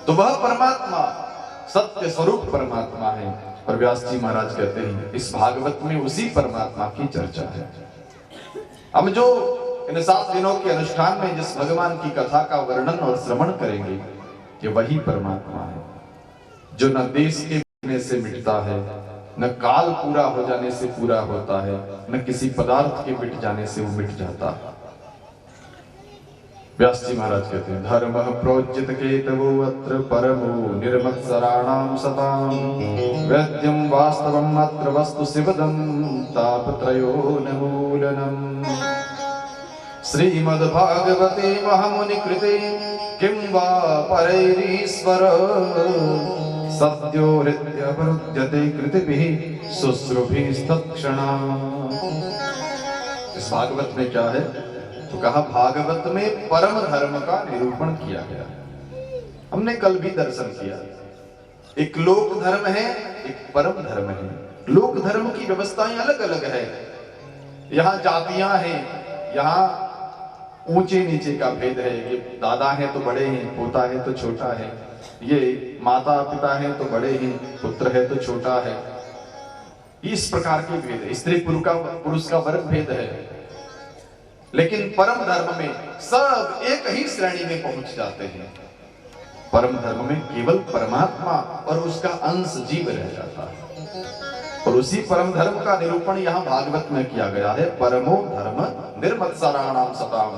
तो वह परमात्मा सत्य स्वरूप परमात्मा है। और व्यास जी महाराज कहते हैं इस भागवत में उसी परमात्मा की चर्चा है। हम जो इन 7 दिनों के अनुष्ठान में जिस भगवान की कथा का वर्णन और श्रवण करेंगे, ये वही परमात्मा है जो न देश के मिटने से मिटता है, न काल पूरा हो जाने से पूरा होता है, न किसी पदार्थ के मिट जाने से वो मिट जाता है। व्यास जी महाराज कहते हैं धर्म प्रोज्जित केतवो अत्र परमो निर्मत्सराणाम सताम वैद्यम वास्तवम अत्र वस्तु शिवदम तापत्रयो नमूलनम। श्रीमद्भागवते महामुनि कृते किं वा परैरीश्वर सद्यो हृद्यवरुध्यते कृतिभिः शुश्रूभिस्तत्क्षणा। इस भागवत में क्या है तो कहा भागवत में परम धर्म का निरूपण किया गया। हमने कल भी दर्शन किया, एक लोक धर्म है, एक परम धर्म है। लोक धर्म की व्यवस्थाएं अलग अलग है। यहाँ जातियां हैं, यहाँ ऊंचे नीचे का भेद है। ये दादा है तो बड़े हैं, पोता है तो छोटा है। ये माता पिता है तो बड़े हैं, पुत्र है तो छोटा है। इस प्रकार के भेद है। स्त्री पुरुष का वर्ग भेद है। लेकिन परम धर्म में सब एक ही श्रेणी में पहुंच जाते हैं। परम धर्म में केवल परमात्मा और उसका अंश जीव रह जाता है। और उसी परम धर्म का निरूपण यहाँ भागवत में किया गया है। परमो धर्म निर्मत्सराणाम सताम।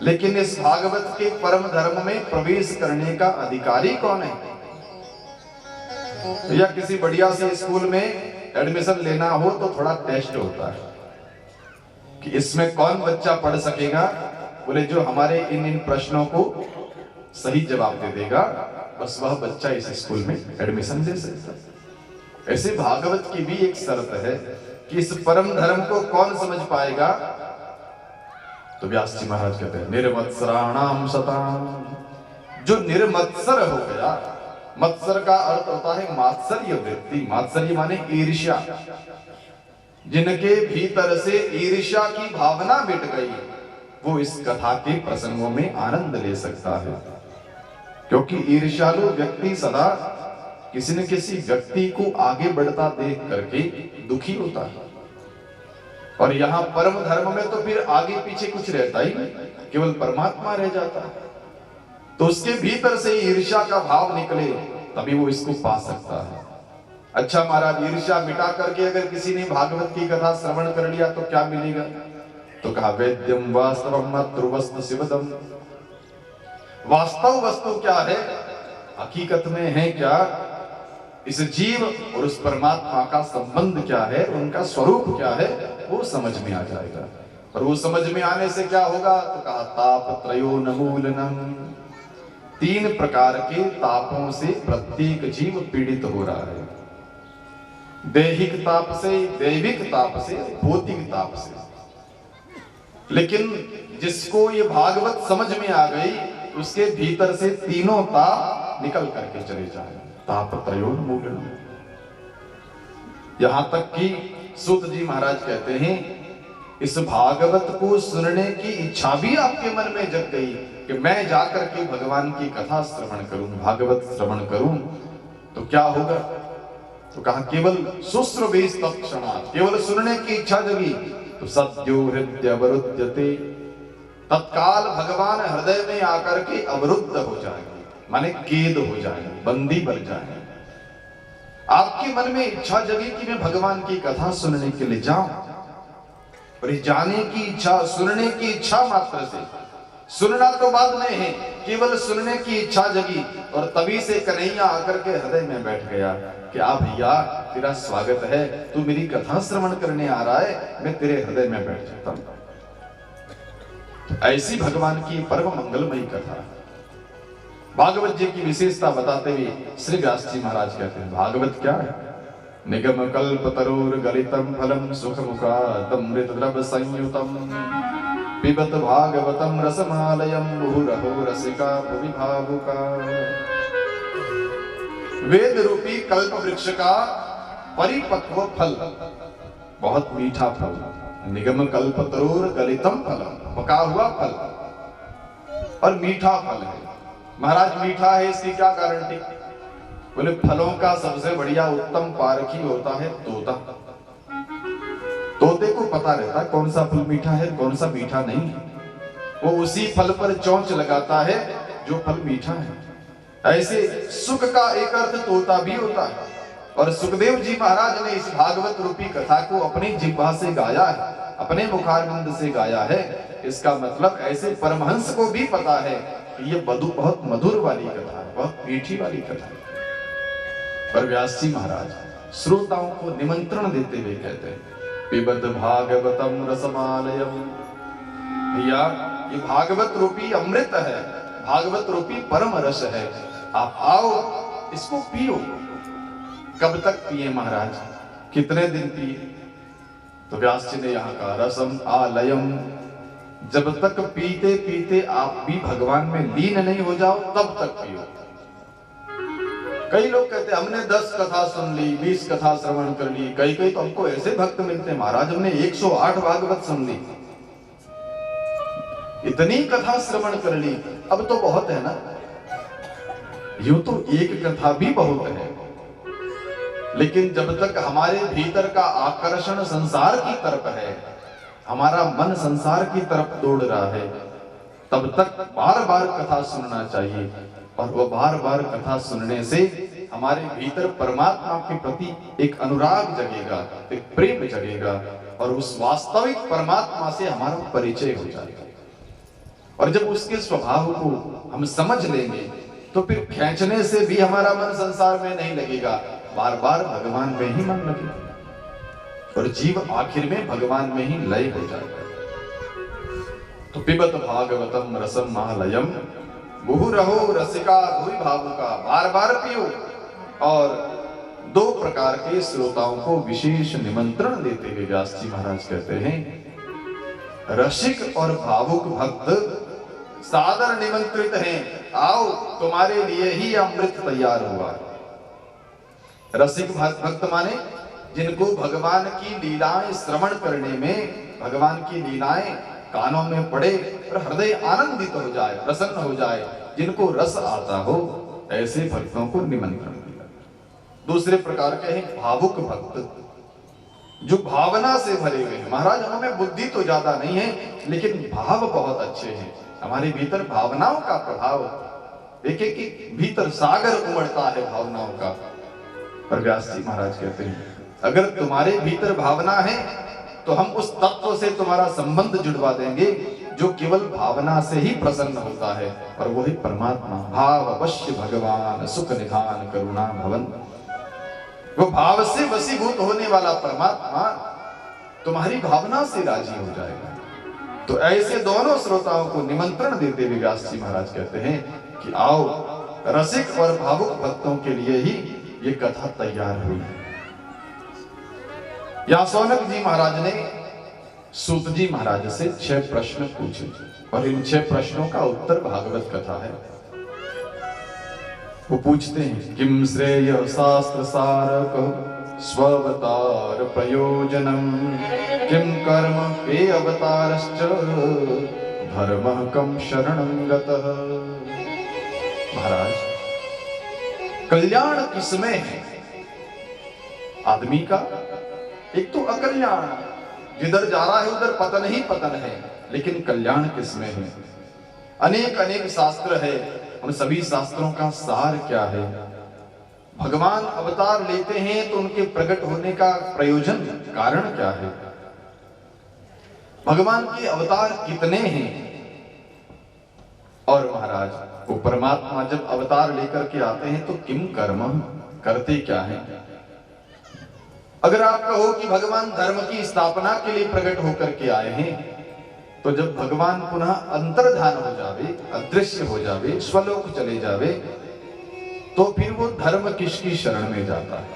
लेकिन इस भागवत के परम धर्म में प्रवेश करने का अधिकारी कौन है? या किसी बढ़िया से स्कूल में एडमिशन लेना हो तो थोड़ा टेस्ट होता है कि इसमें कौन बच्चा पढ़ सकेगा। बोले जो हमारे इन प्रश्नों को सही जवाब दे देगा बस वह बच्चा इस स्कूल में एडमिशन ले सकता है। ऐसे भागवत की भी एक शर्त है कि इस परम धर्म को कौन समझ पाएगा। तो व्यास जी महाराज कहते हैं निर्मत्सराणाम सताम। जो निर्मत्सर हो गया, मत्सर का अर्थ होता है मात्सर्य वृत्ति। मात्सर्य माने ईर्ष्या। जिनके भीतर से ईर्ष्या की भावना मिट गई वो इस कथा के प्रसंगों में आनंद ले सकता है। क्योंकि ईर्ष्यालु व्यक्ति सदा किसी न किसी व्यक्ति को आगे बढ़ता देख करके दुखी होता है। और यहाँ परम धर्म में तो फिर आगे पीछे कुछ रहता ही नहीं, केवल परमात्मा रह जाता है। तो उसके भीतर से ईर्ष्या का भाव निकले तभी वो इसको पा सकता है। अच्छा महाराज, ईर्ष्या मिटा करके अगर किसी ने भागवत की कथा श्रवण कर लिया तो क्या मिलेगा? तो कहा वेद्यम वास्तवम अत्र वस्तु शिवदम। वास्तव वस्तु क्या है, हकीकत में है क्या, इस जीव और उस परमात्मा का संबंध क्या है, उनका स्वरूप क्या है, वो समझ में आ जाएगा। और वो समझ में आने से क्या होगा? तो कहा तापत्रयो नमूलनम। 3 प्रकार के तापों से प्रत्येक जीव पीड़ित हो रहा है। दैहिक ताप से, दैविक ताप से, भौतिक ताप से। लेकिन जिसको ये भागवत समझ में आ गई उसके भीतर से तीनों ताप निकल करके चले जाए। तापत्रयोन्मूलनम। यहां तक कि सूत जी महाराज कहते हैं इस भागवत को सुनने की इच्छा भी आपके मन में जग गई कि मैं जाकर के भगवान की कथा श्रवण करूं, भागवत श्रवण करूं। तो क्या होगा? तो कहा केवल शुश्रूभिस्तत्क्षणात्। केवल सुनने की इच्छा जगी तो सद्यो हृदयवरुध्यते। तत्काल भगवान हृदय में आकर के अवरुद्ध हो जाएंगे, माने कैद हो जाएंगे, बंदी बन जाएंगे। आपके मन में इच्छा जगी कि मैं भगवान की कथा सुनने के लिए जाऊं। और जाने की इच्छा, सुनने की इच्छा मात्र से, सुनना तो बाद में है, केवल सुनने की इच्छा जगी और तभी से कन्हैया आकर के हृदय में बैठ गया कि आ भैया तेरा स्वागत है, तू मेरी कथा श्रवण करने आ रहा है, मैं तेरे हृदय में बैठ जाता हूं। ऐसी भगवान की परम मंगलमयी कथा। भागवत जी की विशेषता बताते हुए श्री व्यास जी महाराज कहते हैं भागवत क्या है? निगम कल्प तरोर गलितम फलम सुख मुखादमृत द्रव संयुतम पिबत भागवतम रसमालयम मुहुरहो रसिका भुवि भावुका। वेद रूपी कल्प वृक्ष का परिपक्व फल, बहुत मीठा फल। निगम कल्प तरोर गलितम फलम, पका हुआ फल और मीठा फल है। महाराज मीठा है, इसकी क्या गारंटी? बोले फलों का सबसे बढ़िया उत्तम पारखी होता है तोता। तोते को पता रहता है कौन सा फल मीठा है, कौन सा मीठा नहीं। वो उसी फल पर चोंच लगाता है जो फल मीठा है। ऐसे सुख का एक अर्थ तोता भी होता है। और सुखदेव जी महाराज ने इस भागवत रूपी कथा को अपनी जिह्वा से गाया है, अपने मुखारविंद से गाया है। इसका मतलब ऐसे परमहंस को भी पता है कि ये बहुत मधुर वाली कथा है, बहुत मीठी वाली कथा है। पर व्यास जी महाराज श्रोताओं को निमंत्रण देते हुए कहते हैं, पिबत भागवतम रसमालयम। भैया ये भागवत रूपी अमृत है, भागवत रूपी परम रस है। आप आओ, इसको पियो। कब तक पिए महाराज, कितने दिन पिए? तो व्यास जी ने यहाँ कहा रसम आलयम, जब तक पीते पीते आप भी भगवान में लीन नहीं हो जाओ तब तक पियो। कई लोग कहते हैं हमने 10 कथा सुन ली, 20 कथा श्रवण कर ली। कई तो हमको ऐसे भक्त मिलते हैं, महाराज हमने 108 भागवत सुन ली, इतनी कथा श्रवण कर ली, अब तो बहुत है ना। यूं तो एक कथा भी बहुत है, लेकिन जब तक हमारे भीतर का आकर्षण संसार की तरफ है, हमारा मन संसार की तरफ दौड़ रहा है, तब तक बार बार कथा सुनना चाहिए। और वो बार बार कथा सुनने से हमारे भीतर परमात्मा के प्रति एक अनुराग जगेगा, एक प्रेम जगेगा, और उस वास्तविक परमात्मा से हमारा परिचय हो जाएगा। और जब उसके स्वभाव को हम समझ लेंगे तो फिर खींचने से भी हमारा मन संसार में नहीं लगेगा, बार बार भगवान में ही मन लगेगा, और जीव आखिर में भगवान में ही लय हो जाएगा। तो पिबत भागवतम रसम महालयम, मुहु रहो रसिका भुवि भावुका, बार बार पियो। और 2 प्रकार के श्रोताओं को विशेष निमंत्रण देते हुए व्यास जी महाराज कहते हैं, रसिक और भावुक भक्त सादर निमंत्रित हैं, आओ तुम्हारे लिए ही अमृत तैयार हुआ। रसिक भक्त माने जिनको भगवान की लीलाएं श्रवण करने में, भगवान की लीलाएं कानों में पड़े और हृदय आनंदित हो जाए, प्रसन्न हो जाए, जिनको रस आता हो, ऐसे भक्तों को निमंत्रण दिया। दूसरे प्रकार के हैं भावुक भक्त, जो भावना से भरे हुए हैं। महाराज हमें बुद्धि तो ज्यादा नहीं है, लेकिन भाव बहुत अच्छे हैं, हमारे भीतर भावनाओं का प्रभाव, एक एक भीतर सागर उमड़ता है भावनाओं का। पर व्यास जी महाराज कहते हैं, अगर तुम्हारे भीतर भावना है तो हम उस तत्व से तुम्हारा संबंध जुड़वा देंगे जो केवल भावना से ही प्रसन्न होता है, और वही परमात्मा। भाव अवश्य भगवान सुख निधान करुणा भवन। वो भाव से वशीभूत होने वाला परमात्मा तुम्हारी भावना से राजी हो जाएगा। तो ऐसे दोनों श्रोताओं को निमंत्रण देते हुए व्यास जी महाराज कहते हैं कि आओ, रसिक और भावुक भक्तों के लिए ही ये कथा तैयार हुई। यहां सौनक जी महाराज ने सूत जी महाराज से 6 प्रश्न पूछे, और इन 6 प्रश्नों का उत्तर भागवत कथा है। वो पूछते हैं, किम श्रेय शास्त्र सारक स्ववतार प्रयोजनम, किम कर्म के अवतारश्च धर्मः कम शरणं गतः। महाराज कल्याण किसमें है आदमी का? एक तो अकल्याण, जिधर जा रहा है उधर पतन ही पतन है, लेकिन कल्याण किसमें है? अनेक अनेक शास्त्र है, उन सभी शास्त्रों का सार क्या है? भगवान अवतार लेते हैं तो उनके प्रकट होने का प्रयोजन, कारण क्या है? भगवान के अवतार कितने हैं? और महाराज वो परमात्मा जब अवतार लेकर के आते हैं तो किम कर्म, करते क्या है? अगर आप कहो कि भगवान धर्म की स्थापना के लिए प्रकट होकर के आए हैं, तो जब भगवान पुनः अंतर्धान हो जावे, अदृश्य हो जावे, स्वलोक चले जावे, तो फिर वो धर्म किसकी शरण में जाता है?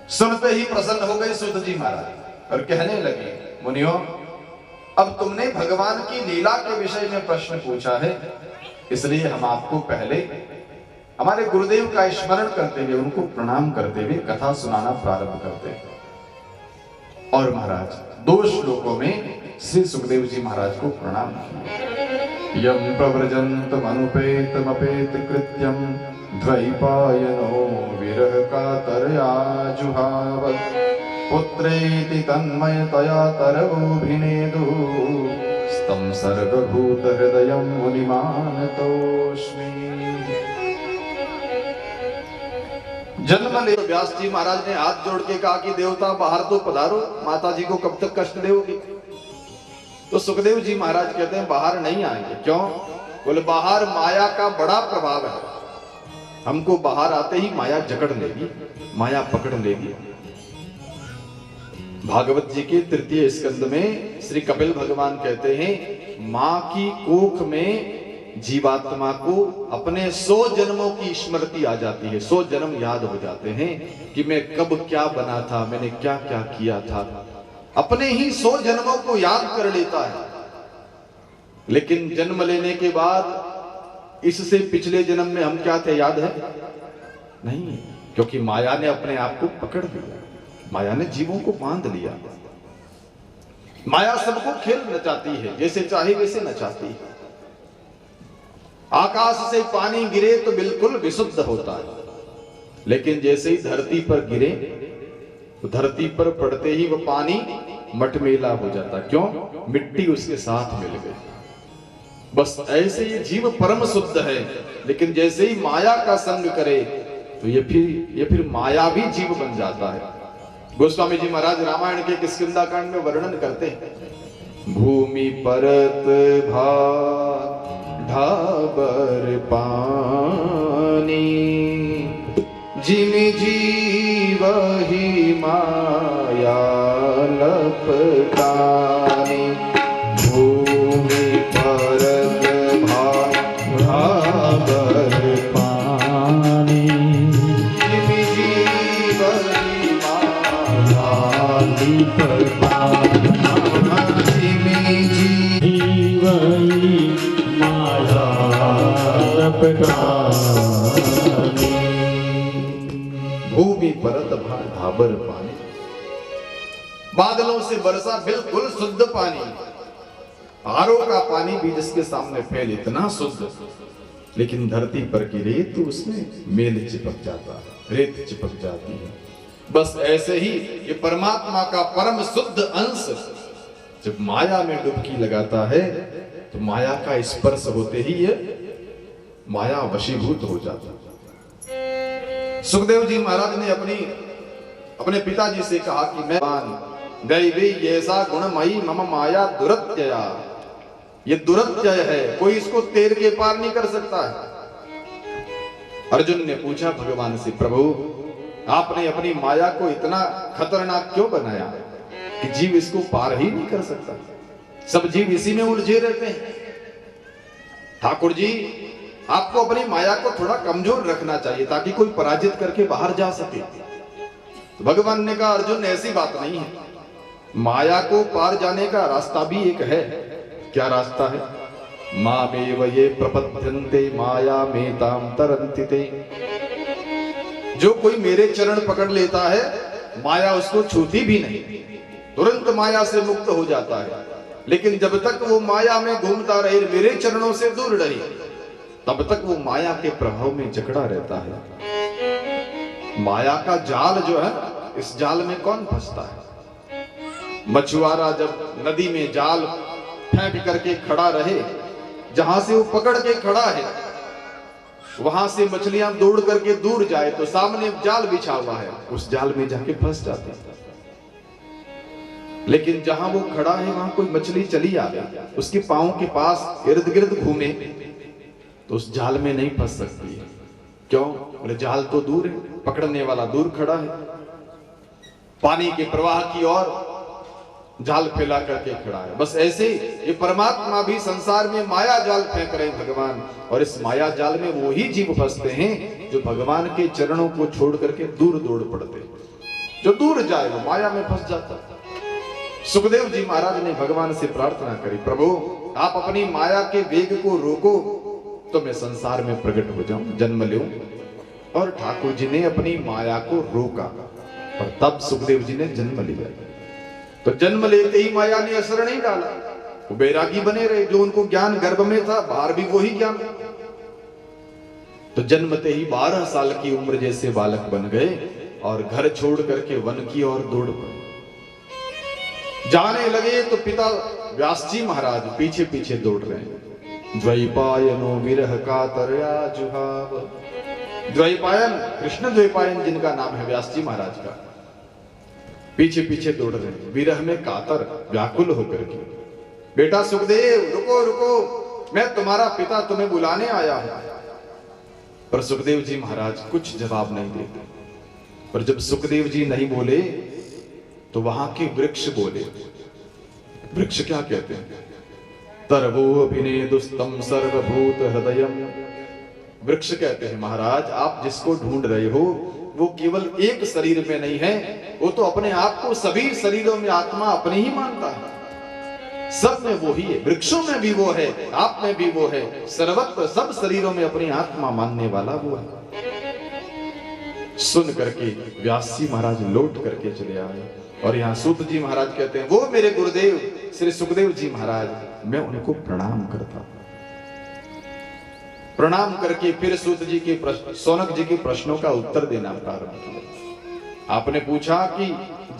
सुनते ही प्रसन्न हो गए सूत जी महाराज और कहने लगे, मुनियों अब तुमने भगवान की लीला के विषय में प्रश्न पूछा है, इसलिए हम आपको पहले हमारे गुरुदेव का स्मरण करते हुए, उनको प्रणाम करते हुए कथा सुनाना प्रारंभ करते हैं। और महाराज 2 श्लोकों में श्री सुखदेव जी महाराज को प्रणाम किया। यं प्रव्रजन्तमनुपेतमपेतकृत्यं द्वैपायनो विरह कातरया जुहाव पुत्रेति तन्मयतया तरवोऽभिनेदु स्तं सर्वभूतहृदयं मुनिमानतोऽस्मि। जन्म ले व्यास जी महाराज ने हाथ जोड़ के कहा कि देवता बाहर तो पधारो, माता जी को कब तक कष्ट दोगे? तो सुखदेव जी महाराज कहते हैं बाहर नहीं आएंगे। क्यों? बोले बाहर माया का बड़ा प्रभाव है, हमको बाहर आते ही माया जकड़ लेगी, माया पकड़ लेगी। भागवत जी के तृतीय स्कंद में श्री कपिल भगवान कहते हैं मां की कोख में जीवात्मा को अपने 100 जन्मों की स्मृति आ जाती है, 100 जन्म याद हो जाते हैं कि मैं कब क्या बना था, मैंने क्या क्या किया था। अपने ही 100 जन्मों को याद कर लेता है। लेकिन जन्म लेने के बाद इससे पिछले जन्म में हम क्या थे याद है? नहीं, क्योंकि माया ने अपने आप को पकड़ लिया, माया ने जीवों को बांध लिया। माया सबको खेल नचाती है, जैसे चाहे वैसे नचाती है। आकाश से पानी गिरे तो बिल्कुल विशुद्ध होता है, लेकिन जैसे ही धरती पर गिरे तो धरती पर पड़ते ही वह पानी मटमेला हो जाता। क्यों? मिट्टी उसके साथ मिल गई। बस ऐसे ये जीव परम शुद्ध है, लेकिन जैसे ही माया का संग करे तो ये फिर माया भी जीव बन जाता है। गोस्वामी जी महाराज रामायण के किष्किंधा कांड में वर्णन करते हैं, भूमि परत भाग ढाबर पानी जिन जीव ही माया लपटानी। भूमि परत भाग ढाबर पानी जिन जीव ही माया लपटानी। भूमि परत ढाबर पानी, बादलों से बरसा बिल्कुल शुद्ध पानी। आरो का पानी भी जिसके सामने फैल इतना शुद्ध, लेकिन धरती पर गिरे तो उसमें मेल चिपक जाता है, रेत चिपक जाती है। बस ऐसे ही ये परमात्मा का परम शुद्ध अंश जब माया में डुबकी लगाता है तो माया का स्पर्श होते ही ये माया वशीभूत हो जाता है। सुखदेव जी महाराज ने अपने पिताजी से कहा कि मैं दैवी ऐसा गुणमयी मम माया दुरत्यया, ये दुरत्यय है, कोई इसको तैर के पार नहीं कर सकता है। अर्जुन ने पूछा भगवान से, प्रभु आपने अपनी माया को इतना खतरनाक क्यों बनाया कि जीव इसको पार ही नहीं कर सकता? सब जीव इसी में उलझे रहते हैं। ठाकुर जी आपको अपनी माया को थोड़ा कमजोर रखना चाहिए ताकि कोई पराजित करके बाहर जा सके। तो भगवान ने कहा अर्जुन ऐसी बात नहीं है, माया को पार जाने का रास्ता भी एक है। क्या रास्ता है? मामेव ये प्रपद्यन्ते माया मेताम तरन्ति ते। जो कोई मेरे चरण पकड़ लेता है माया उसको छूती भी नहीं, तुरंत माया से मुक्त हो जाता है। लेकिन जब तक वो माया में घूमता रहे, मेरे चरणों से दूर रहे, तब तक वो माया के प्रभाव में जकड़ा रहता है। माया का जाल जो है, इस जाल में कौन फंसता है? मछुआरा जब नदी में जाल फेंक करके खड़ा रहे, जहां से वो पकड़ के खड़ा है वहां से मछलियां दौड़ करके दूर जाए तो सामने जाल बिछा हुआ है, उस जाल में जाके फंस जाते हैं। लेकिन जहां वो खड़ा है वहां कोई मछली चली आ गई, उसके पांव के पास इर्द गिर्द घूमे तो उस जाल में नहीं फंस सकती है। क्यों? बोले जाल तो दूर है, पकड़ने वाला दूर खड़ा है। पानी के प्रवाह की ओर जाल फैला करके खड़ा है। बस ऐसे ये परमात्मा भी संसार में माया जाल फेंक रहे हैं भगवान, और इस माया जाल में वो ही जीव फंसते हैं जो भगवान के चरणों को छोड़ करके दूर दौड़ पड़ते हैं। जो दूर जाए वो माया में फंस जाता है। सुखदेव जी महाराज ने भगवान से प्रार्थना करी, प्रभु आप अपनी माया के वेग को रोको तो मैं संसार में प्रकट हो जाऊं, जन्म लूं। और ठाकुर जी ने अपनी माया को रोका और तब सुखदेव जी ने जन्म लिया। तो जन्म लेते ही माया ने असर नहीं डाला, वो बैरागी बने रहे। जो उनको ज्ञान गर्भ में था, बाहर भी वही ज्ञान। तो जन्मते ही 12 साल की उम्र जैसे बालक बन गए और घर छोड़ करके वन की ओर दौड़ पड़े। जाने लगे तो पिता व्यास जी महाराज पीछे पीछे दौड़ रहे हैं। द्वैपायनो विरह कातरया जुहाव। द्वैपायन, कृष्ण द्वैपायन जिनका नाम है व्यास जी महाराज का, पीछे पीछे दौड़ रहे हैं, विरह में कातर, व्याकुल होकर के। बेटा सुखदेव रुको रुको, मैं तुम्हारा पिता तुम्हें बुलाने आया हूं। पर सुखदेव जी महाराज कुछ जवाब नहीं देते। पर जब सुखदेव जी नहीं बोले तो वहां के वृक्ष बोले। वृक्ष क्या कहते हैं? तरवो अभिनेदुस्तम सर्वभूत हृदयम। वृक्ष कहते हैं महाराज, आप जिसको ढूंढ रहे हो वो केवल एक शरीर में नहीं है, वो तो अपने आप को सभी शरीरों में आत्मा अपने ही मानता है। सब में वो ही है, वृक्षों में भी वो है, आप में भी वो है, सर्वत्र सब शरीरों में अपनी आत्मा मानने वाला वो है। सुन करके व्यास जी महाराज लौट करके चले आए। और यहाँ सूत जी महाराज कहते हैं, वो मेरे गुरुदेव श्री सुखदेव जी महाराज, मैं उनको प्रणाम करता। प्रणाम करके फिर सूत जी के प्रश्न, सौनक जी के प्रश्नों का उत्तर देना प्रारंभ किया। आपने पूछा कि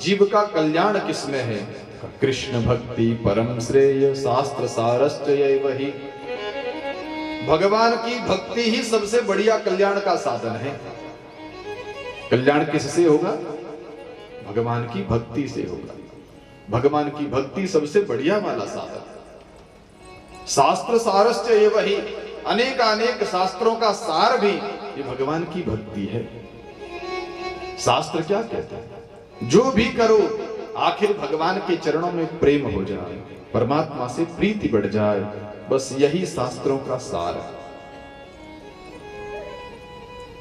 जीव का कल्याण किसमें है? कृष्ण भक्ति परम श्रेय शास्त्र सारश्च वही। भगवान की भक्ति ही सबसे बढ़िया कल्याण का साधन है। कल्याण किससे होगा? भगवान की भक्ति से होगा। भगवान की भक्ति सबसे बढ़िया वाला साधन। शास्त्र सारश्च वही, अनेक अनेक शास्त्रों का सार भी ये भगवान की भक्ति है। शास्त्र क्या कहते हैं? जो भी करो आखिर भगवान के चरणों में प्रेम हो जाए, परमात्मा से प्रीति बढ़ जाए, बस यही शास्त्रों का सार है।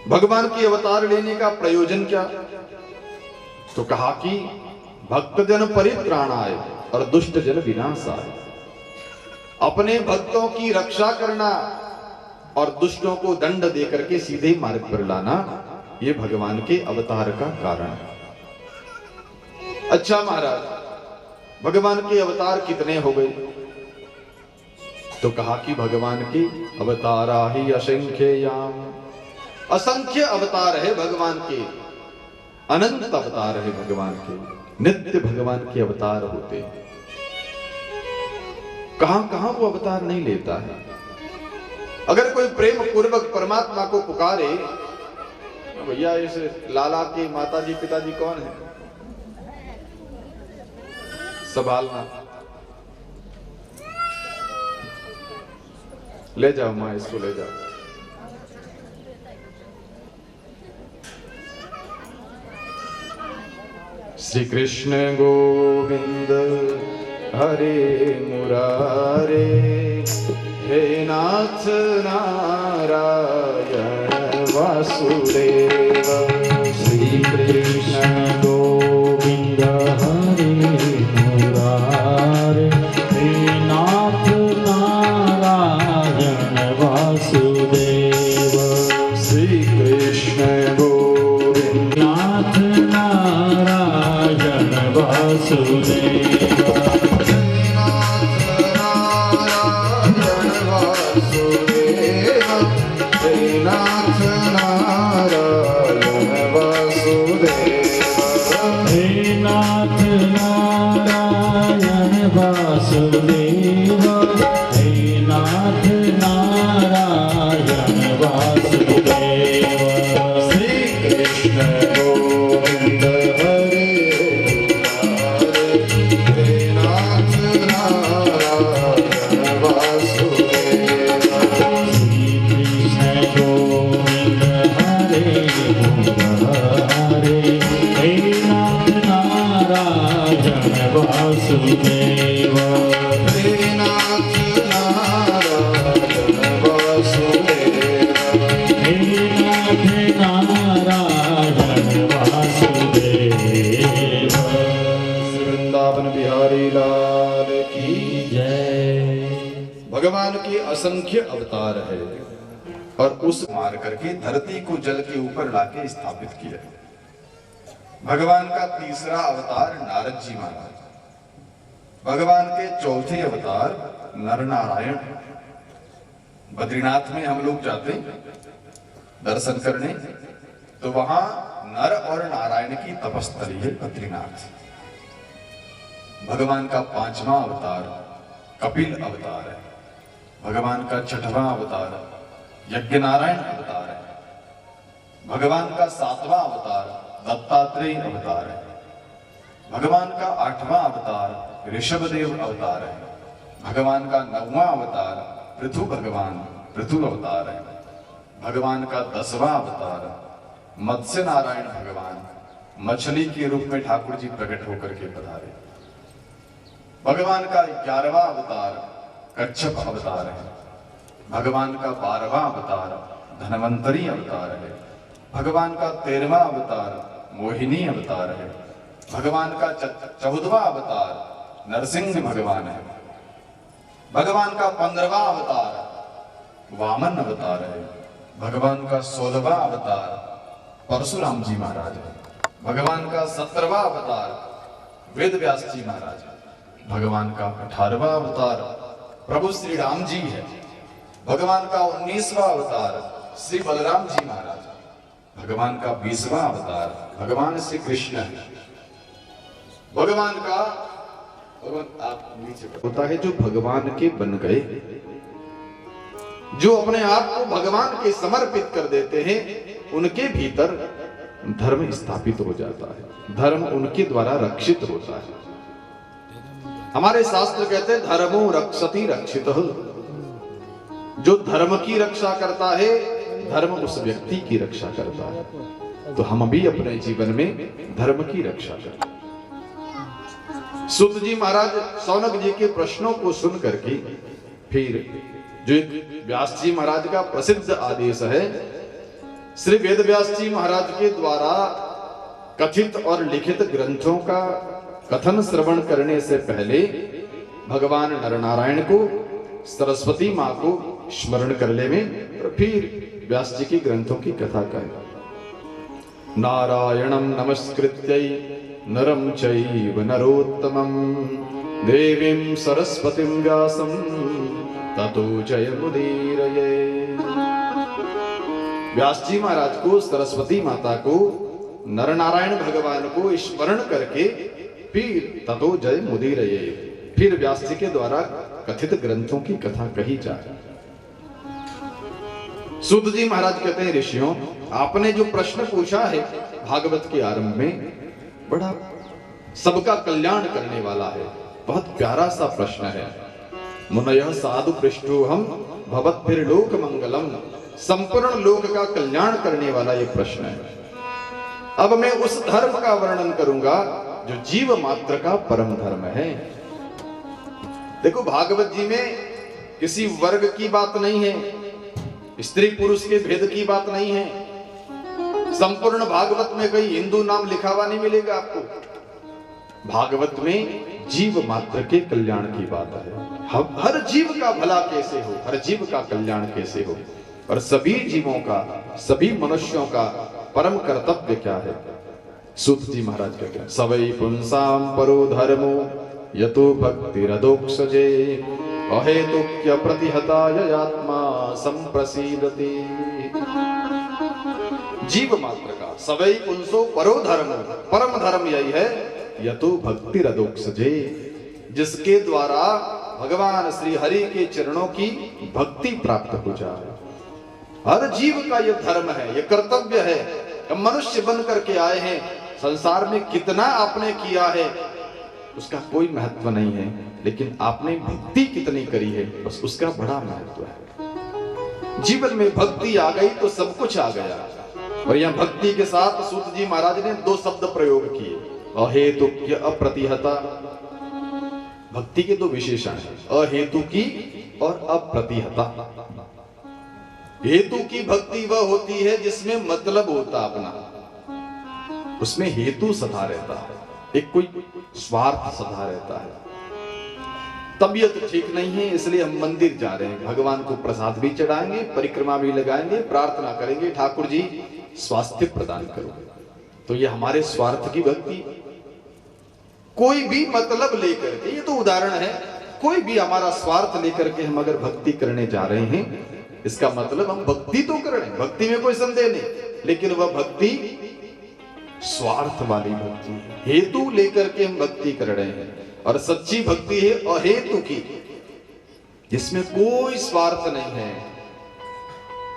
भगवान की अवतार लेने का प्रयोजन क्या? तो कहा कि भक्तजन परित्राणाय और दुष्ट जन विनाशाय। अपने भक्तों की रक्षा करना और दुष्टों को दंड देकर के सीधे मार्ग पर लाना, ये भगवान के अवतार का कारण है। अच्छा महाराज, भगवान के अवतार कितने हो गए? तो कहा कि भगवान के अवतारा ही असंख्ययाम। असंख्य अवतार है भगवान के, अनंत अवतार है भगवान के, नित्य भगवान के अवतार होते हैं। कहां कहां वो अवतार नहीं लेता है। अगर कोई प्रेम पूर्वक परमात्मा को पुकारे, भैया इस लाला के माताजी पिताजी कौन है, संभालना, ले जाओ मां, इसको ले जाओ। श्री कृष्ण गोविंद हरे मुरारे, हे नाथ नारायण वासुदेव। श्री कृष्ण गोविंद हरे मुरारे, हे नाथ नारायण वासुदेव। श्री कृष्ण गोविंद नाथ नारायण वासुदेव। भगवान के असंख्य अवतार है और उस मार करके धरती को जल के ऊपर लाके स्थापित किया। भगवान का तीसरा अवतार नारद जी महाराज। भगवान के चौथे अवतार नर नारायण। बद्रीनाथ में हम लोग जाते दर्शन करने, तो वहां नर और नारायण की तपस्थली है बद्रीनाथ। भगवान का 5वां अवतार कपिल अवतार है। भगवान का 6वां अवतार यज्ञ नारायण अवतार है। भगवान का 7वां अवतार दत्तात्रेय अवतार है। भगवान का 8वां अवतार ऋषभदेव अवतार है। भगवान का 9वां अवतार पृथु भगवान पृथु अवतार है। भगवान का 10वां अवतार मत्स्य नारायण भगवान मछली के रूप में ठाकुर जी प्रकट होकर के पधारे। भगवान का 11वां अवतार कच्छप अवतार है। भगवान का 12वां अवतार धनवंतरी अवतार है। भगवान का 13वां अवतार मोहिनी अवतार है। भगवान का 14वां अवतार नरसिंह भगवान है। भगवान का 15वां अवतार वामन अवतार है। भगवान का 16वां अवतार परशुराम जी महाराज है। भगवान का 17वां अवतार वेद व्यास जी महाराज है। भगवान का 18वां अवतार प्रभु श्री राम जी है। भगवान का 19वां अवतार श्री बलराम जी महाराज। भगवान का 20वां अवतार भगवान श्री कृष्ण है। भगवान का आप नीचे होता है जो भगवान के बन गए, जो अपने आप को भगवान के समर्पित कर देते हैं, उनके भीतर धर्म स्थापित हो जाता है। धर्म उनके द्वारा रक्षित होता है। हमारे शास्त्र कहते हैं धर्मो रक्षति रक्षितः। जो धर्म की रक्षा करता है, धर्म उस व्यक्ति की रक्षा करता है। तो हम भी अपने जीवन में धर्म की रक्षा करते हैं। सूत जी महाराज सौनक जी के प्रश्नों को सुन करके फिर जो व्यास जी महाराज का प्रसिद्ध आदेश है, श्री वेद व्यास जी महाराज के द्वारा कथित और लिखित ग्रंथों का कथन श्रवण करने से पहले भगवान नरनारायण को, सरस्वती मां को स्मरण कर ले में, फिर व्यास जी के ग्रंथों की कथा कहें। नारायणं नमस्कृत्यै नरं चैव नरोत्तमं देवीं सरस्वतीं व्यासं ततो जयमुदीरये। व्यास जी महाराज को, सरस्वती माता को, नरनारायण भगवान को स्मरण करके फिर ततो जय मुदीरये, फिर व्यास जी के द्वारा कथित ग्रंथों की कथा कही जाए। सूत जी महाराज कहते हैं, ऋषियों आपने जो प्रश्न पूछा है भागवत के आरंभ में, बड़ा सबका कल्याण करने वाला है, बहुत प्यारा सा प्रश्न है। मुनयः साधु पृष्ठोहम भवद्भिर्लोक मंगलम, संपूर्ण लोक का कल्याण करने वाला ये प्रश्न है। अब मैं उस धर्म का वर्णन करूंगा जो जीव मात्र का परम धर्म है। देखो भागवत जी में किसी वर्ग की बात नहीं है, स्त्री पुरुष के भेद की बात नहीं है। संपूर्ण भागवत में कहीं हिंदू नाम लिखा हुआ नहीं मिलेगा आपको। भागवत में जीव मात्र के कल्याण की बात है। हर जीव का भला कैसे हो, हर जीव का कल्याण कैसे हो, और सभी जीवों का, सभी मनुष्यों का परम कर्तव्य क्या है। सूत जी महाराज कहते हैं, सवै पुंसाम परो धर्मो यतो भक्तिरदोक्षजे अहेतुक्य प्रतिहताय आत्मा संप्रसीदति। जीव मात्र का सवै पुंसो परो धर्म, परम धर्म यही है, यतो भक्तिरदोक्षजे, जिसके द्वारा भगवान श्री हरि के चरणों की भक्ति प्राप्त हो जाए। हर जीव का यह धर्म है, यह कर्तव्य है। हम मनुष्य बन करके आए हैं, संसार में कितना आपने किया है उसका कोई महत्व नहीं है, लेकिन आपने भक्ति कितनी करी है बस उसका बड़ा महत्व है। जीवन में भक्ति आ गई तो सब कुछ आ गया। और यह भक्ति के साथ सूत जी महाराज ने 2 शब्द प्रयोग किए, अहेतुक्य अप्रतिहता। भक्ति के 2 विशेषण हैं, अहेतु की और अप्रतिहता। हेतु की भक्ति वह होती है जिसमें मतलब होता अपना, उसमें हेतु सदा रहता है, एक कोई स्वार्थ सदा रहता है। तबीयत ठीक नहीं है इसलिए हम मंदिर जा रहे हैं, भगवान को प्रसाद भी चढ़ाएंगे, परिक्रमा भी लगाएंगे, प्रार्थना करेंगे, ठाकुर जी स्वास्थ्य प्रदान करो। तो ये हमारे स्वार्थ की भक्ति। कोई भी मतलब लेकर के, ये तो उदाहरण है, कोई भी हमारा स्वार्थ लेकर के हम अगर भक्ति करने जा रहे हैं, इसका मतलब हम भक्ति तो कर रहे हैं, भक्ति में कोई संदेह नहीं, लेकिन वह भक्ति स्वार्थ वाली भक्ति है, हेतु लेकर के हम भक्ति कर रहे हैं। और सच्ची भक्ति है अहेतु की, जिसमें कोई स्वार्थ नहीं है।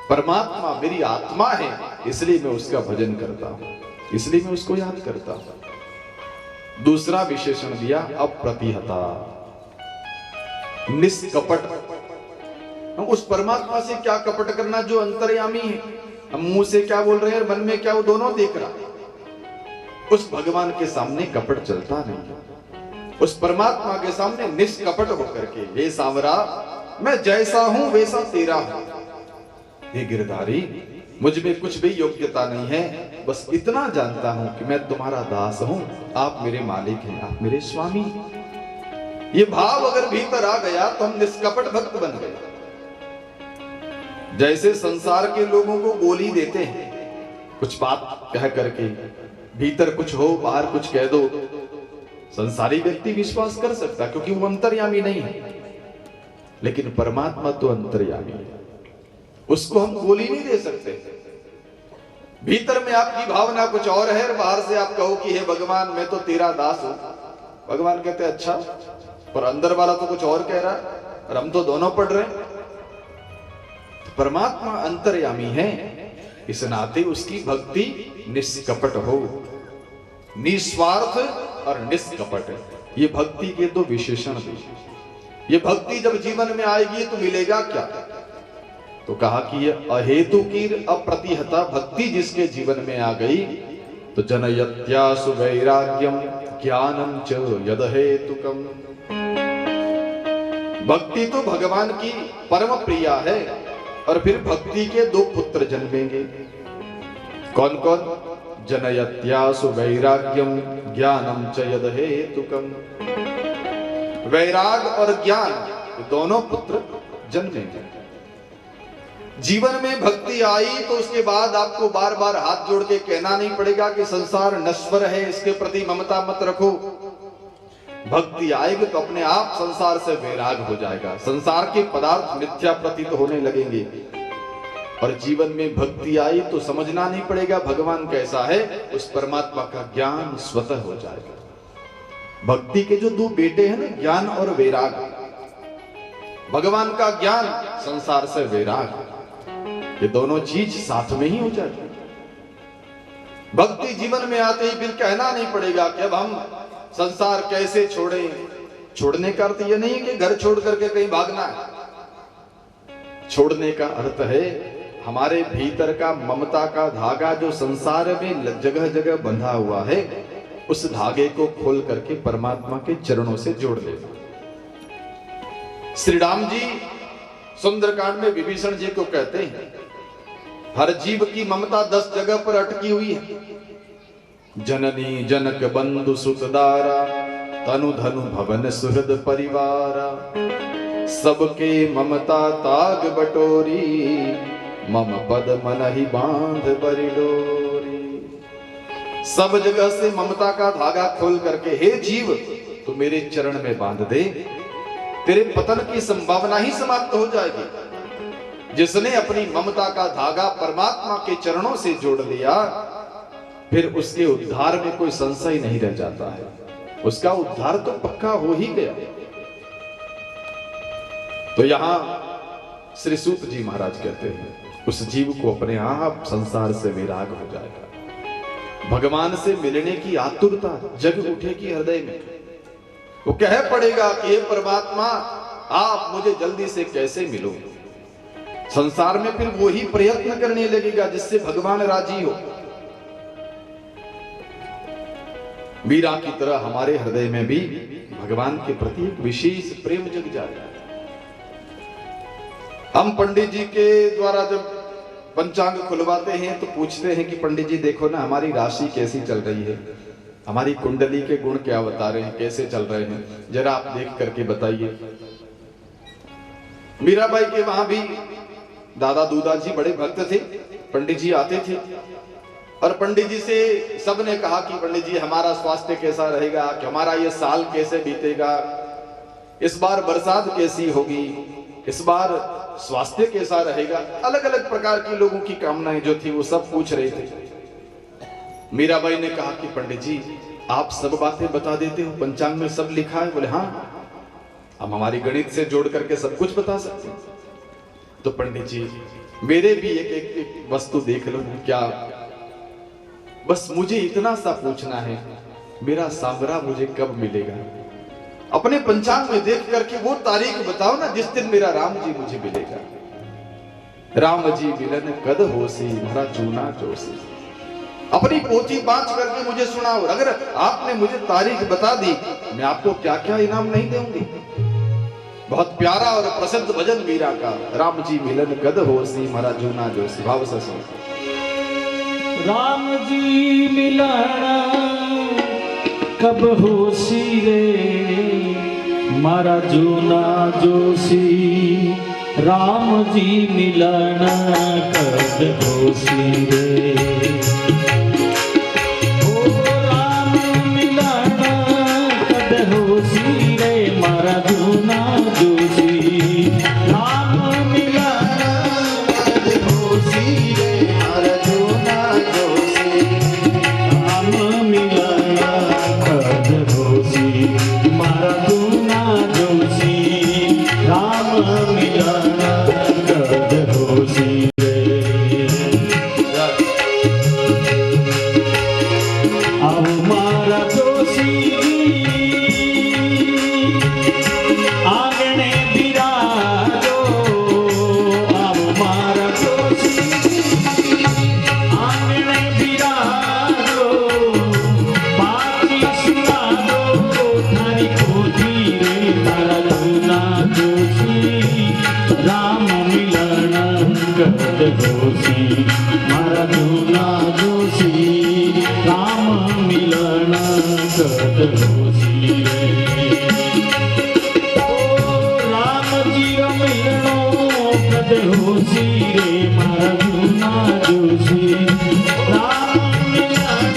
परमात्मा मेरी आत्मा है, इसलिए मैं उसका भजन करता हूं, इसलिए मैं उसको याद करता हूं। दूसरा विशेषण दिया अप्रतिहता, निष्कपट। हम उस परमात्मा से क्या कपट करना जो अंतर्यामी है, हम मुंह से क्या बोल रहे हैं मन में क्या, वो दोनों देख रहा। उस भगवान के सामने कपट चलता नहीं, उस परमात्मा के सामने निष्कपट होकर के, हे सांवरा मैं जैसा हूं वैसा तेरा हूं, हे गिरधारी मुझ में कुछ भी योग्यता नहीं है, बस इतना जानता हूं कि मैं तुम्हारा दास हूं, आप मेरे मालिक हैं, आप मेरे स्वामी। ये भाव अगर भीतर आ गया तो हम निष्कपट भक्त बन गए। जैसे संसार के लोगों को गोली देते हैं, कुछ बात कह करके, भीतर कुछ हो बाहर कुछ कह दो, संसारी व्यक्ति विश्वास कर सकता क्योंकि वो अंतर्यामी नहीं है, लेकिन परमात्मा तो अंतर्यामी है, उसको हम गोली नहीं दे सकते। भीतर में आपकी भावना कुछ और है, बाहर से आप कहो कि हे भगवान मैं तो तेरा दास हूं, भगवान कहते अच्छा, पर अंदर वाला तो कुछ और कह रहा है और हम तो दोनों पढ़ रहे हैं। तो परमात्मा अंतर्यामी है, इस नाते उसकी भक्ति निष्कपट हो, निस्वार्थ और निष्कपट, ये भक्ति के दो विशेषण थे। ये भक्ति जब जीवन में आएगी तो मिलेगा क्या, तो कहा कि ये अहेतु की अप्रतिहता भक्ति जिसके जीवन में आ गई तो जनयत्यासु वैराग्यम ज्ञानम च यदहेतुकम। भक्ति तो भगवान की परम प्रिया है, और फिर भक्ति के दो पुत्र जन्मेंगे। कौन कौन? जनयत्यासु वैराग्यम ज्ञानम च यदहेतुकम। वैराग और ज्ञान ये दोनों पुत्र जन्मेंगे। जीवन में भक्ति आई तो उसके बाद आपको बार बार हाथ जोड़ के कहना नहीं पड़ेगा कि संसार नश्वर है, इसके प्रति ममता मत रखो। भक्ति आएगी तो अपने आप संसार से वैराग हो जाएगा, संसार के पदार्थ मिथ्या प्रतीत होने लगेंगे। और जीवन में भक्ति आई तो समझना नहीं पड़ेगा भगवान कैसा है, उस परमात्मा का ज्ञान स्वतः हो जाएगा। भक्ति के जो दो बेटे हैं ना, ज्ञान और वैराग, भगवान का ज्ञान, संसार से वैराग, ये दोनों चीज साथ में ही हो जाती। भक्ति जीवन में आते ही फिर कहना नहीं पड़ेगा कि अब हम संसार कैसे छोड़ें। छोड़ने का अर्थ ये नहीं है कि घर छोड़ करके कहीं भागना है। छोड़ने का अर्थ है हमारे भीतर का ममता का धागा जो संसार में जगह जगह बंधा हुआ है, उस धागे को खोल करके परमात्मा के चरणों से जोड़ देना। श्री राम जी सुंदरकांड में विभीषण जी को कहते हैं, हर जीव की ममता 10 जगह पर अटकी हुई है। जननी जनक बंधु सुतदारा, तनु धनु भवन सुहृद परिवारा, सबके ममता ताग बटोरी, मम पद मन ही बांध बरिडोरी। सब जगह से ममता का धागा खोल करके, हे जीव तू मेरे चरण में बांध दे, तेरे पतन की संभावना ही समाप्त हो जाएगी। जिसने अपनी ममता का धागा परमात्मा के चरणों से जोड़ लिया, फिर उसके उद्धार में कोई संशय नहीं रह जाता है, उसका उद्धार तो पक्का हो ही गया। तो यहां श्री सूत जी महाराज कहते हैं, उस जीव को अपने आप संसार से वैराग हो जाएगा। भगवान से मिलने की आतुरता जग उठेगी हृदय में। वो कह पड़ेगा कि हे परमात्मा आप मुझे जल्दी से कैसे मिलो। संसार में फिर वो ही प्रयत्न करने लगेगा जिससे भगवान राजी हो। मीरा की तरह हमारे हृदय में भी भगवान के प्रति एक विशेष प्रेम जग जाएगा। हम पंडित जी के द्वारा जब पंचांग खुलवाते हैं तो पूछते हैं कि पंडित जी देखो ना हमारी राशि कैसी चल रही है, हमारी कुंडली के गुण क्या बता रहे हैं, कैसे चल रहे हैं, जरा आप देख करके बताइए। मीराबाई के वहां भी दादा दूदा जी बड़े भक्त थे, पंडित जी आते थे और पंडित जी से सबने कहा कि पंडित जी हमारा स्वास्थ्य कैसा रहेगा, कि हमारा ये साल कैसे बीतेगा, इस बार बरसात कैसी होगी, इस बार स्वास्थ्य कैसा रहेगा। अलग अलग प्रकार की लोगों की कामनाएं जो थी वो सब पूछ रहे थे। मीराबाई ने कहा कि पंडित जी आप सब बातें बता देते हो, पंचांग में सब लिखा है। बोले हाँ, हम हमारी गणित से जोड़ करके सब कुछ बता सकते हैं। तो पंडित जी मेरे भी एक वस्तु देख लो, क्या बस मुझे इतना सा पूछना है, मेरा सांवरा मुझे कब मिलेगा। अपने पंचांग में देख करके वो तारीख बताओ ना जिस दिन मेरा राम जी मुझे मिलेगा। राम जी मिलन कद होसी मारा चूना जोशी। अपनी पोथी बांच करके मुझे सुनाओ। अगर आपने मुझे तारीख बता दी, मैं आपको क्या क्या इनाम नहीं दूंगी। बहुत प्यारा और प्रसिद्ध भजन मीरा का, राम जी मिलन कद होसी मारा चूना जोशी। भाव से सुनो। राम जी मिलन कब होसी रे मारा जूना जोशी। राम जी मिलन कब होसी रे, ओ राम मिलन कब होसी रे मारा जूना जोशी। राम मिलन कब होसी रे मारा जूना जोशी। राम मिलन कब होसी मारा जूना जोशी। राम मिलन कब होसी रे। अब मारा जोशी आंगणे बिराजो। अब मारा जोशी आंगणे बिराजो। बाकी सुना दो थारी खोजी रे मारा जूना जोशी। राम मिलन कद होसी मारा जूना जोशी। राम मिलन कद होसी रे। ओ राम जी मिलनो कद होसी रे मारा जूना जोशी। राम मिलन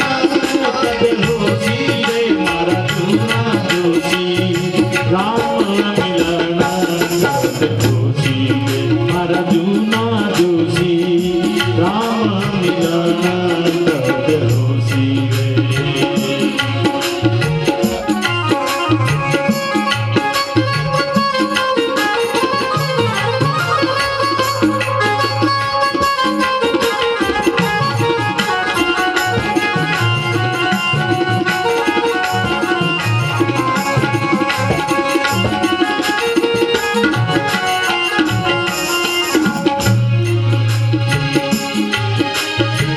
कद होसी रे मारा जूना जोशी। राम मिलन कद होसी रे मारा जूना जोशी। राम मिलन